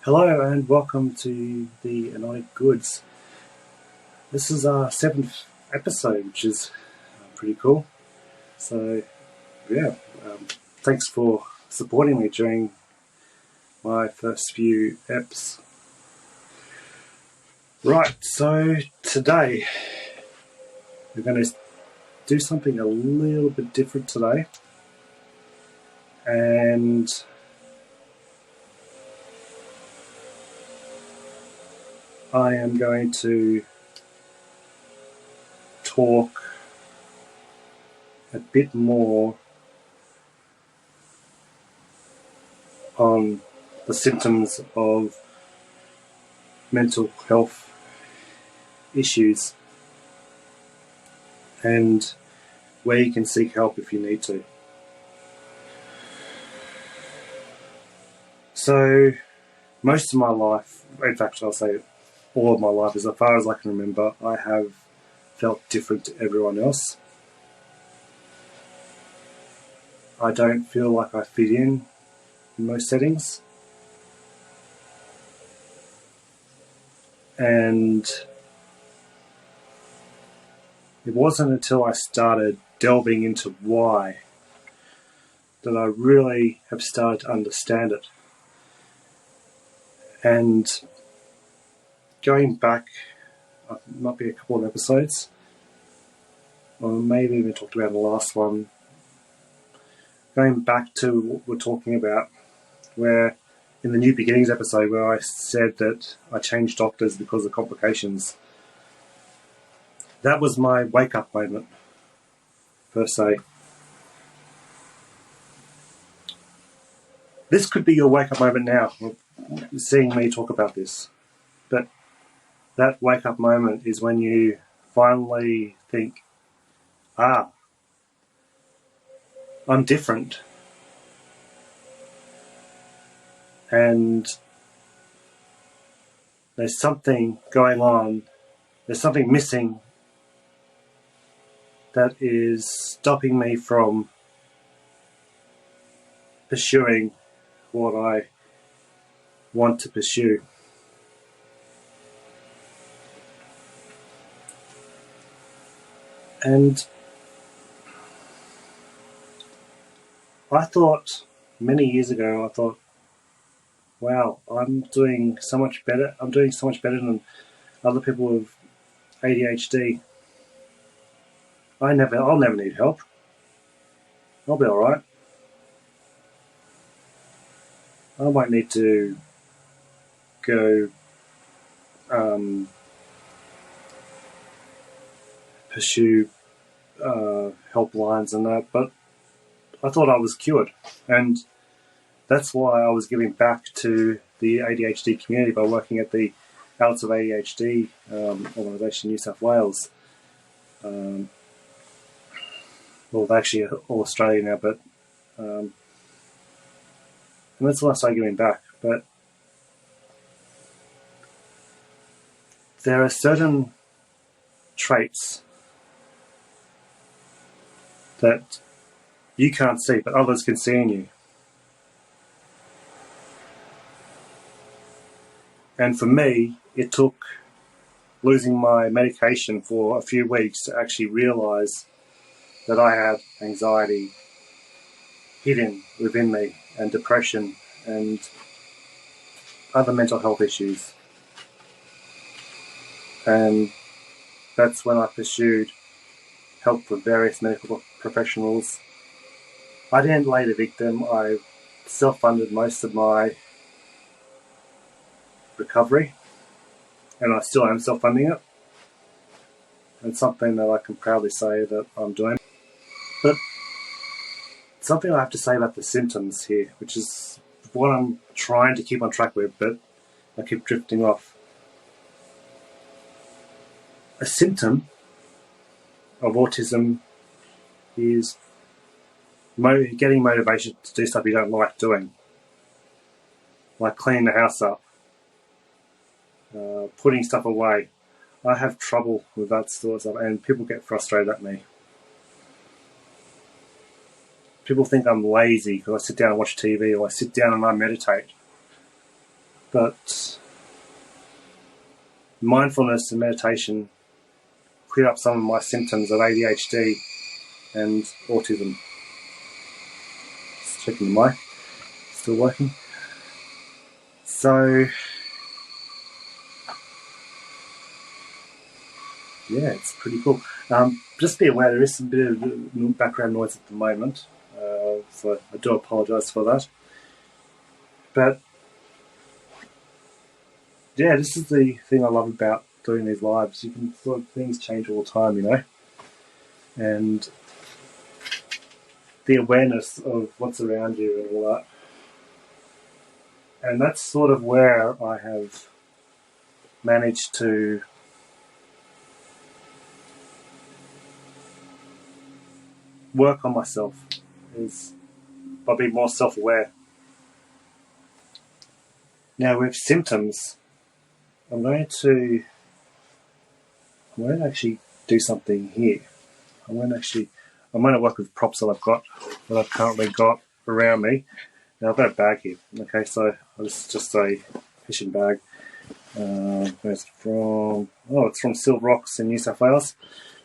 Hello and welcome to the Analogies Goods. This is our 7th episode, which is pretty cool. So, thanks for supporting me during my first few eps. Right, so today we're going to do something a little bit different today. And I am going to talk a bit more on the symptoms of mental health issues and where you can seek help if you need to. So, most of my life, in fact, I'll say all of my life, as far as I can remember, I have felt different to everyone else. I don't feel like I fit in most settings. And it wasn't until I started delving into why that I really have started to understand it. And going back, might be a couple of episodes, or maybe we talked about the last one, going back to what we're talking about, where in the New Beginnings episode where I said that I changed doctors because of complications, that was my wake-up moment, per se. This could be your wake-up moment now, seeing me talk about this. But that wake-up moment is when you finally think, I'm different. And there's something going on, there's something missing that is stopping me from pursuing what I want to pursue. And I thought, many years ago, wow, I'm doing so much better. I'm doing so much better than other people with ADHD. I'll never need help. I'll be alright. I might need to go pursue helplines and that, but I thought I was cured, and that's why I was giving back to the ADHD community by working at the Outs of ADHD organisation in New South Wales. Well, they're actually all Australia now, but and that's why I started giving back. But there are certain traits that you can't see, but others can see in you. And for me, it took losing my medication for a few weeks to actually realise that I have anxiety hidden within me, and depression and other mental health issues. And that's when I pursued help with various medical professionals. I didn't lay the victim. I self-funded most of my recovery, and I still am self-funding it. And something that I can proudly say that I'm doing. But something I have to say about the symptoms here, which is what I'm trying to keep on track with, but I keep drifting off. A symptom of autism is getting motivation to do stuff you don't like doing, like cleaning the house up, putting stuff away. I have trouble with that sort of stuff, and people get frustrated at me. People think I'm lazy because I sit down and watch TV, or I sit down and I meditate. But mindfulness and meditation cleared up some of my symptoms of ADHD and autism. Just checking the mic, still working. So, yeah, it's pretty cool. Just be aware there is some bit of background noise at the moment, so I do apologise for that. But yeah, this is the thing I love about doing these lives. You can sort of, things change all the time, you know, and the awareness of what's around you and all that. And that's sort of where I have managed to work on myself, is by being more self-aware. Now with symptoms, I'm going to actually do something here. I'm going to work with props that I've currently got around me. Now I've got a bag here. Okay, so this is just a fishing bag. It's from Silver Rocks in New South Wales.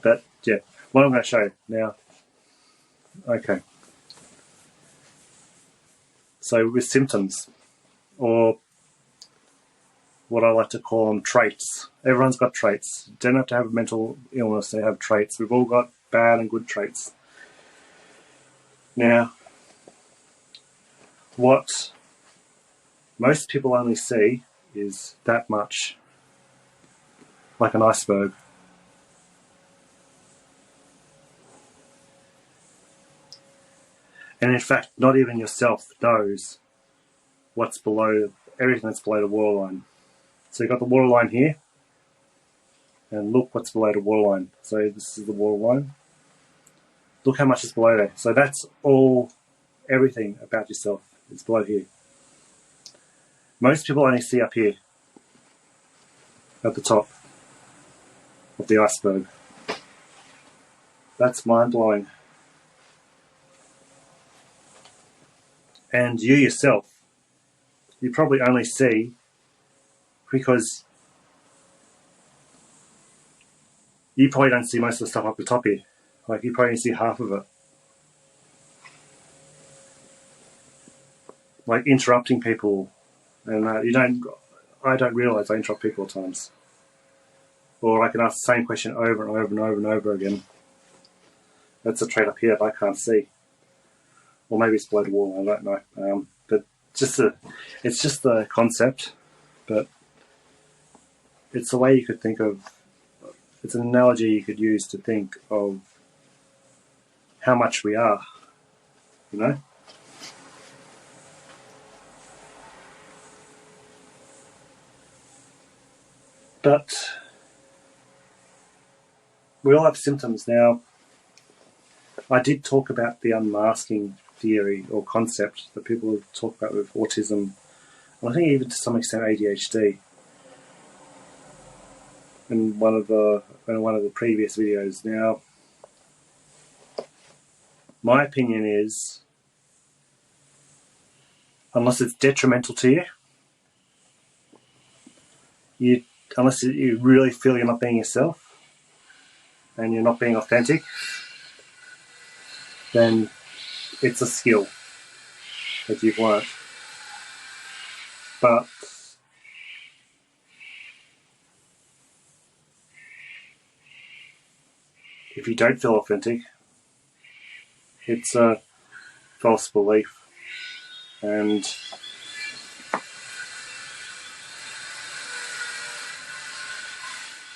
But yeah, what I'm going to show you now. Okay. So with symptoms, or what I like to call them traits. Everyone's got traits. You don't have to have a mental illness to have traits. We've all got bad and good traits. Now, what most people only see is that much, like an iceberg. And in fact, not even yourself knows what's below, everything that's below the waterline. So you've got the waterline here, and look what's below the waterline. So this is the waterline. Look how much is below there. So that's all, everything about yourself is below here. Most people only see up here, at the top of the iceberg. That's mind-blowing. And you yourself, you probably only see, because you probably don't see most of the stuff up the top here. Like, you probably only see half of it. Like interrupting people, and I don't realise I interrupt people at times. Or I can ask the same question over and over and over and over again. That's a trait up here that I can't see. Or maybe it's below the wall, I don't know. But it's just the concept, but it's a way you could think of, it's an analogy you could use to think of how much we are, you know? But we all have symptoms now. I did talk about the unmasking theory or concept that people talk about with autism, and I think even to some extent ADHD. In one of the previous videos. Now, my opinion is, unless it's detrimental to you, unless you really feel you're not being yourself and you're not being authentic, then it's a skill that you've learnt. But if you don't feel authentic, it's a false belief, and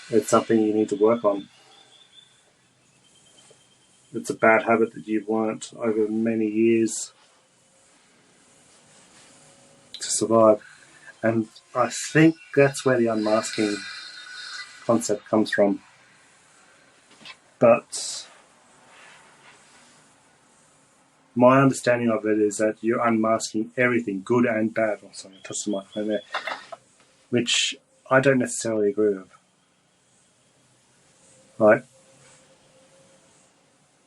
it's something you need to work on. It's a bad habit that you've learnt over many years to survive. And I think that's where the unmasking concept comes from. But my understanding of it is that you're unmasking everything, good and bad. Oh, sorry, I touched the microphone there. Which I don't necessarily agree with. Right?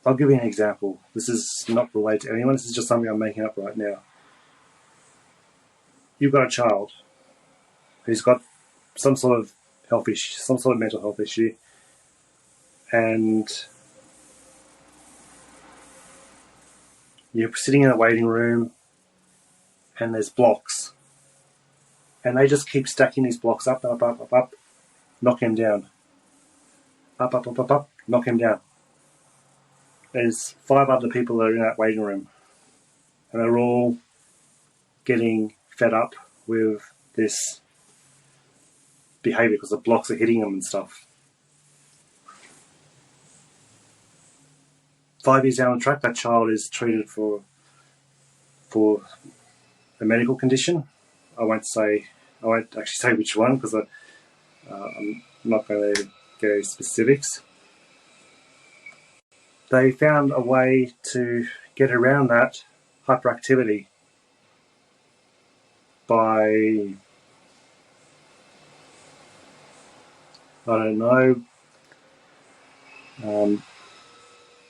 I'll give you an example. This is not related to anyone. This is just something I'm making up right now. You've got a child. who's got some sort of health issue, some sort of mental health issue, and you're sitting in a waiting room and there's blocks, and they just keep stacking these blocks up, knock him down. Up, knock him down. There's 5 other people that are in that waiting room, and they're all getting fed up with this behaviour because the blocks are hitting them and stuff. 5 years down the track, that child is treated for a medical condition. I won't actually say which one because I'm not going to go into specifics. They found a way to get around that hyperactivity by, I don't know,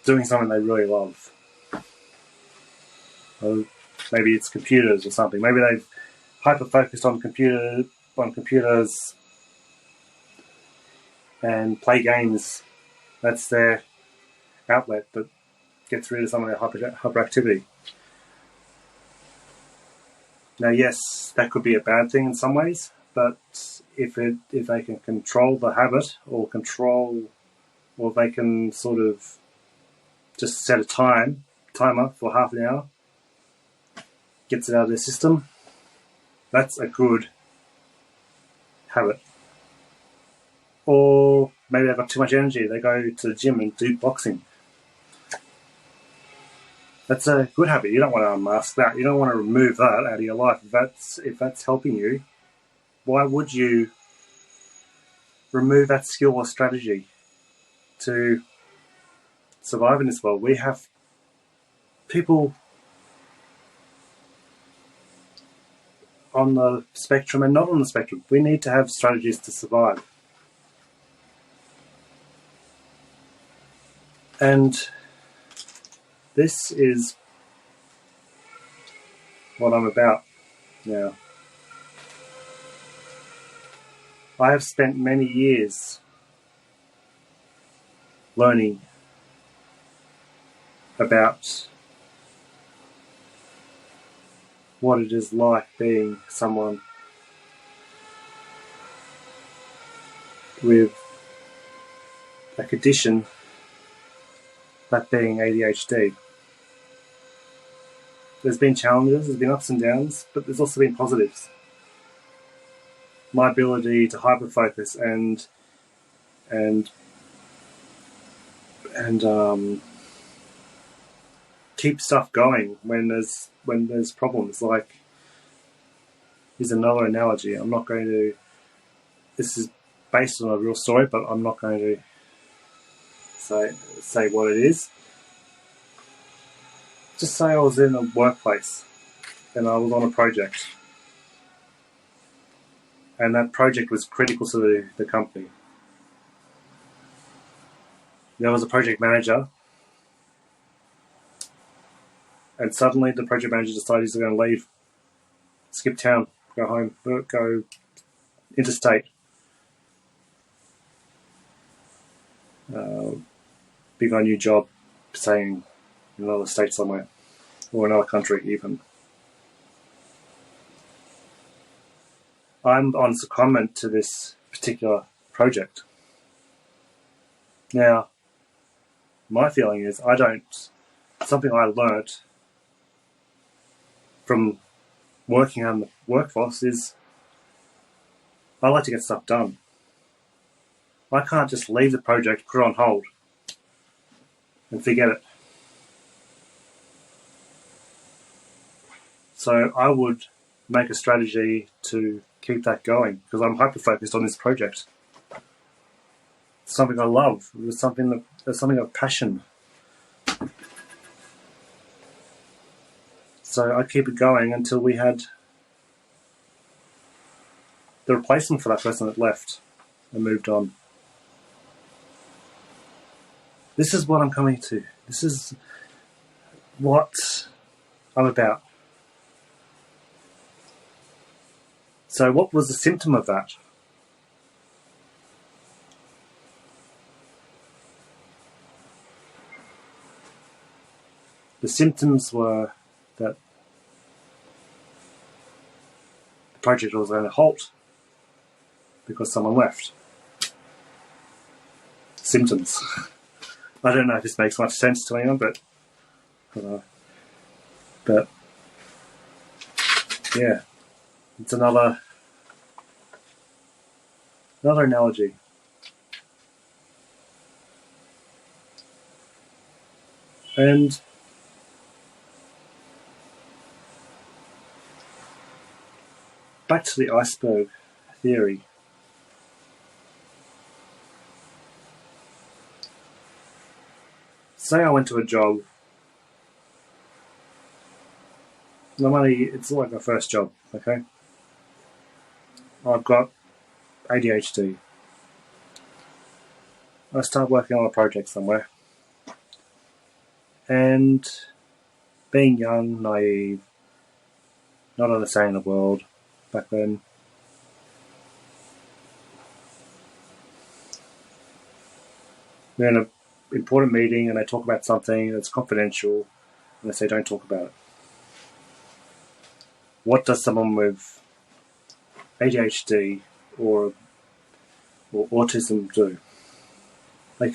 doing something they really love. Or maybe it's computers or something. Maybe they've hyper-focused on computers and play games. That's their outlet that gets rid of some of their hyperactivity. Now, yes, that could be a bad thing in some ways, but if they can control the habit or they can sort of just set a timer for half an hour, gets it out of their system, that's a good habit. Or maybe they've got too much energy, they go to the gym and do boxing. That's a good habit. You don't want to unmask that. You don't want to remove that out of your life. If that's helping you, why would you remove that skill or strategy to survive in this world? We have people on the spectrum and not on the spectrum. We need to have strategies to survive. And this is what I'm about now. I have spent many years learning about what it is like being someone with a condition, that being ADHD. There's been challenges, there's been ups and downs, but there's also been positives. My ability to hyper-focus and keep stuff going when there's problems. Like, here's another analogy. This is based on a real story, but I'm not going to say what it is. Just say I was in a workplace and I was on a project, and that project was critical to the company. There was a project manager, and suddenly the project manager decided he's going to leave, skip town, go home, go interstate, big on new job, saying in another state somewhere, or another country even. I'm on secondment to this particular project. Now, my feeling is something I learnt from working on the workforce is I like to get stuff done. I can't just leave the project, put it on hold, and forget it. So I would make a strategy to keep that going because I'm hyper-focused on this project. It's something I love. It's something of passion. So I'd keep it going until we had the replacement for that person that left and moved on. This is what I'm coming to. This is what I'm about. So what was the symptom of that? The symptoms were that the project was going to halt because someone left. Symptoms. I don't know if this makes much sense to anyone, but yeah, it's another analogy. And back to the iceberg theory. Say I went to a job. Normally, it's like my first job, okay? I've got ADHD. I start working on a project somewhere. And being young, naive, not understanding the world back then, we're in an important meeting and they talk about something that's confidential and they say don't talk about it. What does someone with ADHD or autism do? Like,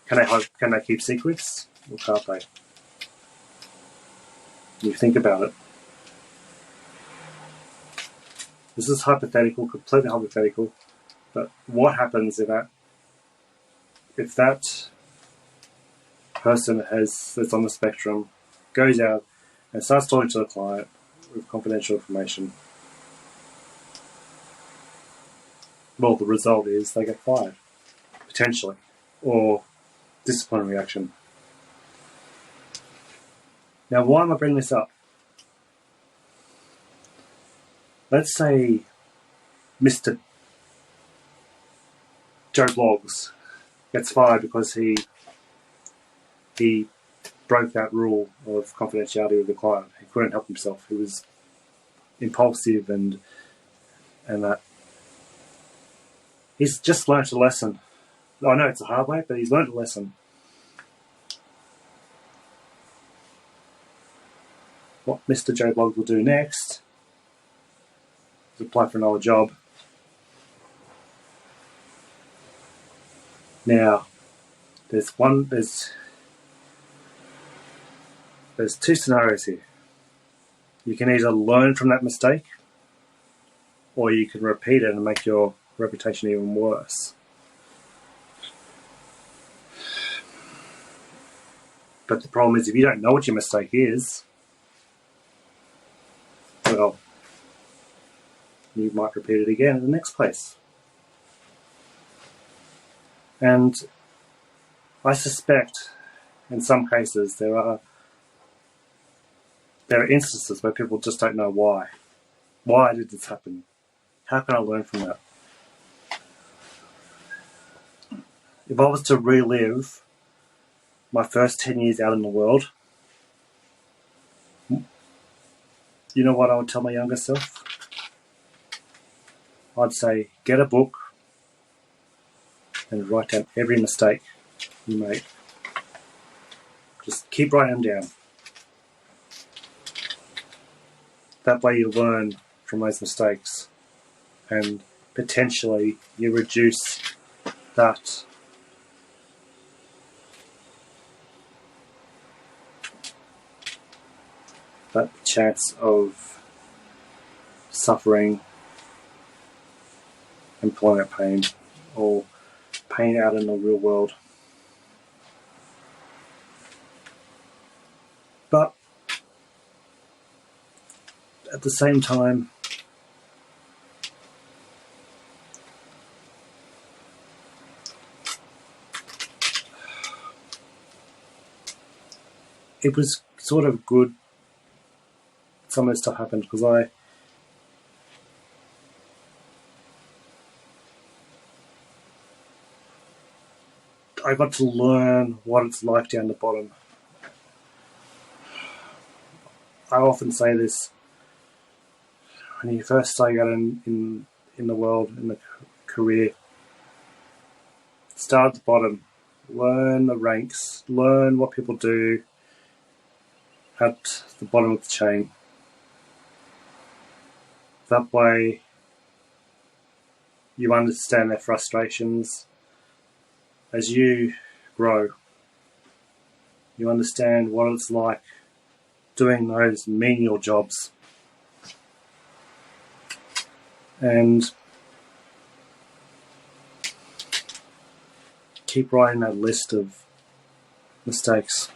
can they keep secrets or can't they? You think about it. This is hypothetical, completely hypothetical, but what happens if that person that's on the spectrum goes out and starts talking to the client with confidential information? Well, the result is they get fired, potentially, or disciplinary action. Now, why am I bringing this up? Let's say Mr. Joe Bloggs gets fired because he broke that rule of confidentiality with the client. He couldn't help himself. He was impulsive and that. He's just learnt a lesson. I know it's a hard way, but he's learnt a lesson. What Mr. Joe Bloggs will do next is apply for another job. Now, there's two scenarios here. You can either learn from that mistake, or you can repeat it and make your reputation even worse. But the problem is, if you don't know what your mistake is, well, you might repeat it again in the next place. And I suspect in some cases there are instances where people just don't know why. Why did this happen? How can I learn from that? If I was to relive my first 10 years out in the world, you know what I would tell my younger self? I'd say, get a book and write down every mistake you make. Just keep writing them down. That way you learn from those mistakes and potentially you reduce that chance of suffering employment pain or pain out in the real world. But at the same time, it was sort of good some of this stuff happened because I got to learn what it's like down the bottom. I often say this. when you first start out in the world, in the career, start at the bottom, learn the ranks, learn what people do at the bottom of the chain. That way you understand their frustrations. As you grow, you understand what it's like doing those menial jobs. And keep writing that list of mistakes,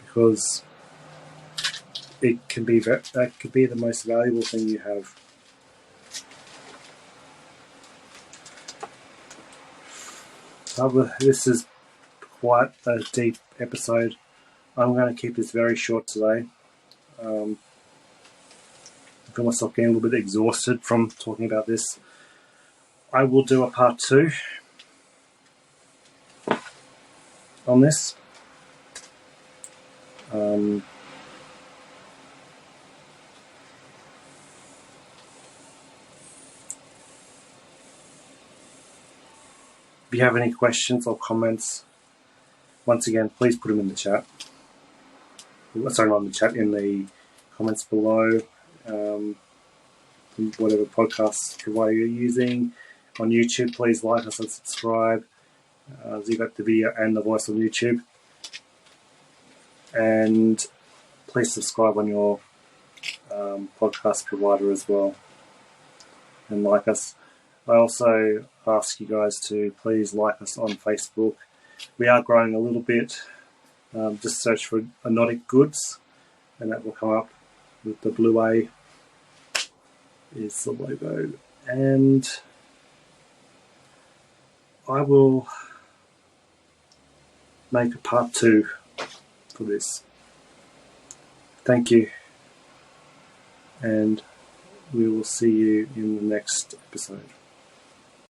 because that could be the most valuable thing you have. This is quite a deep episode. I'm going to keep this very short today. I feel myself getting a little bit exhausted from talking about this. I will do a part 2 on this. If you have any questions or comments, once again, please put them in the chat. Sorry, not in the chat, in the comments below. Whatever podcast provider you're using. On YouTube, please like us and subscribe. So you got the video and the voice on YouTube. And please subscribe on your podcast provider as well. And like us. I also ask you guys to please like us on Facebook. We are growing a little bit. Just search for Anodic Goods, and that will come up with the blue A is the logo. And I will make a part 2 for this. Thank you, and we will see you in the next episode.